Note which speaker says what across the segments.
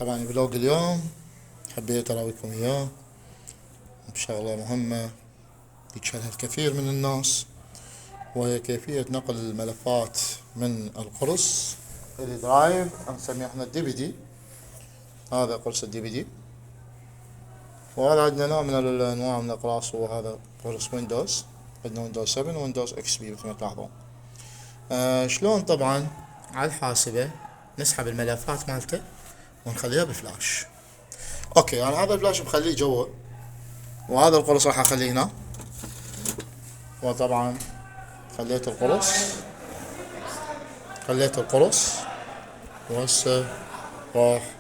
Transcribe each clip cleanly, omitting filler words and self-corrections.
Speaker 1: طبعا فلوق اليوم حبيت أراويكم إياه بشغلة مهمة يجهلها الكثير من الناس، وهي كيفية نقل الملفات من القرص الدرايف نسميه احنا الدي في دي. هذا قرص الدي في دي، وهذا عندنا نوع من الأنواع من الأقراص، وهذا قرص ويندوز. عندنا ويندوز 7 ويندوز اكس بي مثل ما تلاحظون. شلون طبعا على الحاسبة نسحب الملفات مالته ونخليها بفلاش. اوكي، انا هذا الفلاش بخليه جوا، وهذا القرص راح اخليه هنا. وطبعا خليت القرص خليت القرص وهسه راح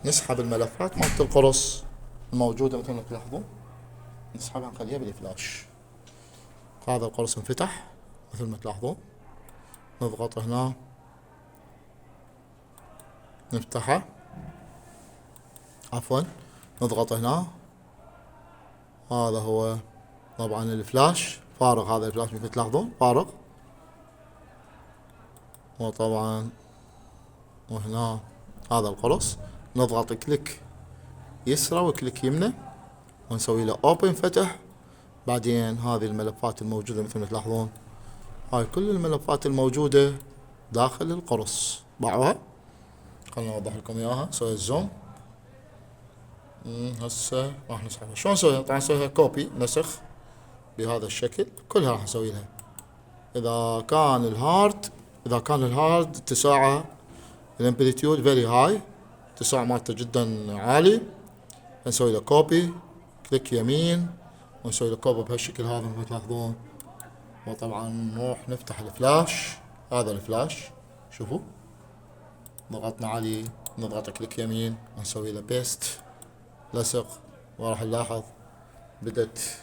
Speaker 1: نسحب الملفات مالت القرص الموجودة مثل ما تلاحظون، نسحبها نخليها بالفلاش. هذا القرص انفتح مثل ما تلاحظون، نضغط هنا نفتحه، عفوا نضغط هنا. هذا هو طبعا الفلاش فارغ، هذا الفلاش مثل تلاحظون فارغ. وطبعا وهنا هذا القرص نضغط كليك يسرى وكليك يمنى ونسوي له اوبن فتح. بعدين هذه الملفات الموجودة مثل ما تلاحظون، هاي كل الملفات الموجودة داخل القرص باعوها. خلنا اوضح لكم اياها، سوي الزوم. هسه راح نسحبها. شلون نسويها؟ طبعا نسويها كوبي، نسخ بهذا الشكل كلها راح نسوي لها. اذا كان الهارد اتساعه الامبليتيود فيري هاي، اتساع مالته جدا عالي، نسوي له كوبي، كليك يمين ونسوي له كوبي بهالشكل هذا مثل ما تلاحظون. وطبعا نروح نفتح الفلاش، هذا الفلاش شوفوا ضغطنا عليه، نضغط كليك يمين ونسوي له بيست، لصق. وراح نلاحظ بدت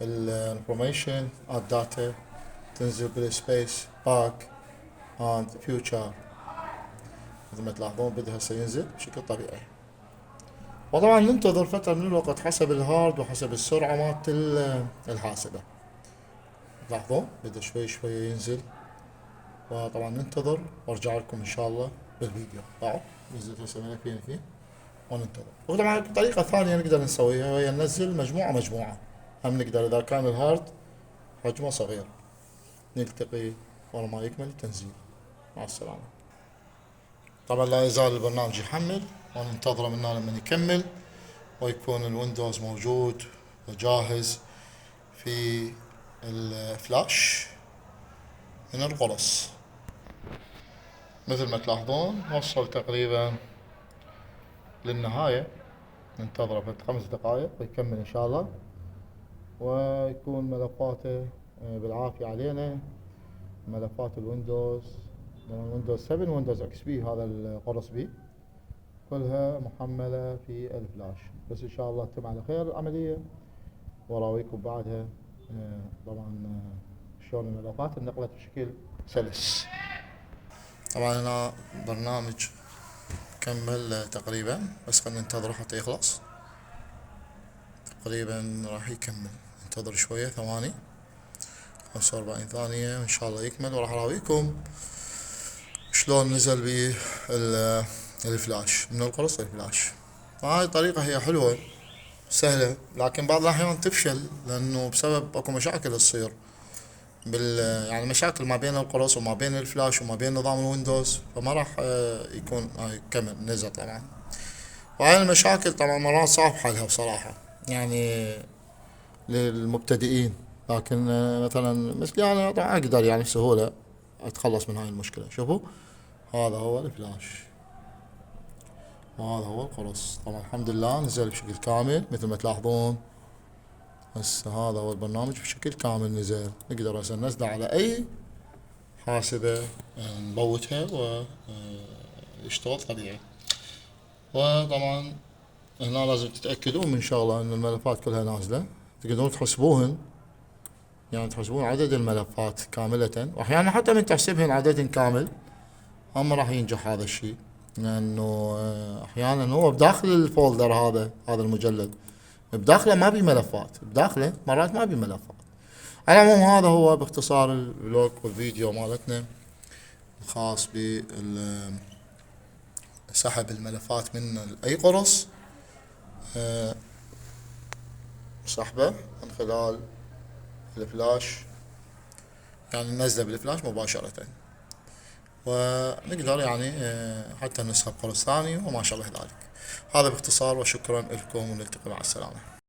Speaker 1: الانفورميشن الداتا تنزل بالسبيس باك اند فيوتشر مثل ما تلاحظون، بدها هسه ينزل بشكل طبيعي. وطبعا ننتظر فترة من الوقت حسب الهارد وحسب السرعة مالت الحاسبة. تلاحظون بدأ شوي شوي ينزل، وطبعا ننتظر وارجع لكم ان شاء الله بالفيديو. طبعا نزلت هسه ملفين فيه وننتظر. وطبعا طريقة ثانية نقدر نسويها وهي ننزل مجموعة مجموعة. هم نقدر اذا كان الهارد حجمه صغير. نلتقي ورا ما يكمل التنزيل. مع السلامة. طبعا لا يزال البرنامج يحمل وننتظره من هنا لما يكمل ويكون الويندوز موجود وجاهز في الفلاش من القرص. مثل ما تلاحظون وصل تقريبا للنهاية، ننتظره في 5 دقائق ويكمل ان شاء الله، ويكون ملفاته بالعافية علينا. ملفات الويندوز، ويندوز 7 ويندوز اكس بي، هذا القرص بي كلها محملة في الفلاش. بس ان شاء الله تتم على خير العملية، وراويكم بعدها طبعا شلون الملفات انقلت بشكل سلس. طبعا هنا برنامج كمل تقريبا، بس خلينا ننتظره حتى يخلص. تقريبا راح يكمل، انتظر شوية ثواني، 45 ثانية وان شاء الله يكمل، وراح اراويكم شلون نزل بيه الفلاش من القرص الفلاش. هاي الطريقة هي حلوة سهلة، لكن بعض الأحيان تفشل لأنه بسبب أكو مشاكل تصير يعني مشاكل ما بين القرص وما بين الفلاش وما بين نظام الويندوز، فما راح يكون كمل نزل طبعا. وهاي المشاكل طبعا مرات صعب حلها بصراحة، يعني للمبتدئين. لكن مثلا مثلي أنا طبعا أقدر يعني بسهولة أتخلص من هاي المشكلة. شوفوا هذا هو الفلاش وهذا هو القرص. طبعا الحمد لله نزل بشكل كامل مثل ما تلاحظون. هسه هذا هو البرنامج بشكل كامل نزل، نقدر هسه ننزله على اي حاسبة، نبوتها ويشتغل طبيعي. وطبعا هنا لازم تتأكدون من شغلة ان الملفات كلها نازلة، تقدرون تحسبوهن، يعني تحسبون عدد الملفات كاملة، واحيانا حتى من تحسبهن عددهن كامل هم راح ينجح هذا الشيء، لانه احيانا هو بداخل الفولدر هذا المجلد بداخله ما بي ملفات، بداخله مرات ما بي ملفات. على العموم هذا هو باختصار الفلوج والفيديو مالتنا الخاص بالسيستم سحب الملفات من أي قرص، سحبه من خلال الفلاش، يعني ننزله بالفلاش مباشرة، ونقدر يعني حتى نسحب قرص ثاني وما شابه ذلك. هذا باختصار، وشكرا لكم، ونلتقي مع السلامة.